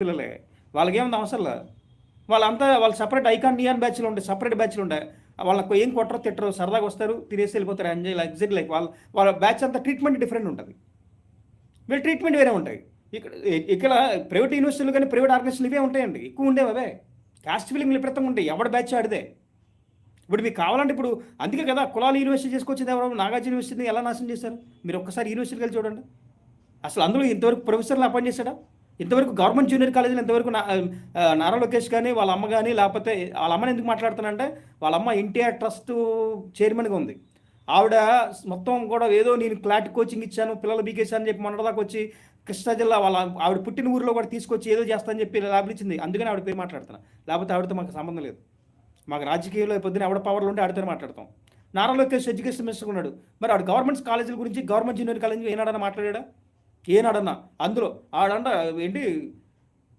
పిల్లలే. వాళ్ళకేముంది అవసరంలా. వాళ్ళు సెపరేట్ ఐకాన్ నియాన్ బ్యాచ్‌లు ఉంటాయి. సెపరేట్ బ్యాచ్‌లు ఉంటాయి. వాళ్ళకి ఏం కొట్టరు, తిట్టరు. సరదాగా వస్తారు, తినేసి వెళ్ళిపోతారు. Enjoy luxury life. వాళ్ళ బ్యాచ్ అంతా ట్రీట్మెంట్ డిఫరెంట్ ఉంటది. వీళ్ళ ట్రీట్మెంట్ వేరే ఉంటాయి. ఇక్కడ ప్రైవేట్ యూనివర్సిటీలు కానీ, ప్రైవేట్ ఆర్గనైజేషన్లు ఇవే ఉంటాయండి. ఎక్కువ ఉండేవి అవే. కాస్ట్ ఫీలింగ్లు విపరీతంగా ఉంటాయి. ఎవడి బ్యాచ్ ఆడిదే. ఇప్పుడు మీకు కావాలంటే ఇప్పుడు అందుకే కదా కులాలు యూనివర్సిటీ చేసుకొచ్చింది ఎవరు? నాగార్జున యూనివర్సిటీని ఎలా నాశనం చేశారు? మీరు ఒక్కసారి యూనివర్సిటీకి వెళ్ళి చూడండి. అసలు అందులో ఇంతవరకు ప్రొఫెసర్లు అపాయింట్ చేశాడా? ఇంతవరకు గవర్నమెంట్ జూనియర్ కాలేజీలో ఇంతవరకు నారా లోకేష్ కానీ వాళ్ళ అమ్మ కానీ లేకపోతే వాళ్ళ అమ్మని ఎందుకు మాట్లాడుతానంటే వాళ్ళ అమ్మ ఎన్టీఆర్ ట్రస్ట్ చైర్మన్గా ఉంది. ఆవిడ మొత్తం కూడా ఏదో నేను క్లాట్ కోచింగ్ ఇచ్చాను పిల్లలు బీకేశాను అని చెప్పి మొన్నటిదాకా వచ్చి కృష్ణా జిల్లా ఆవిడ పుట్టిన ఊరిలో కూడా తీసుకొచ్చి ఏదో చేస్తానని చెప్పి లాభించింది. అందుకని ఆవిడ పేరు మాట్లాడుతున్నా. లేకపోతే ఆవిడతో మాకు సంబంధం లేదు. మాకు రాజకీయంలో పొద్దున ఎవడ పవర్లు ఉంటే ఆడితేనే మాట్లాడతాం. నారా లోకేష్ ఎడ్యుకేషన్ మినిస్టర్ ఉన్నాడు. మరి ఆవిడ గవర్నమెంట్ కాలేజీల గురించి గవర్నమెంట్ జూనియర్ కాలేజీ ఏనాడన్నా మాట్లాడా? ఏనాడన్నా అందులో ఆడంట ఏంటి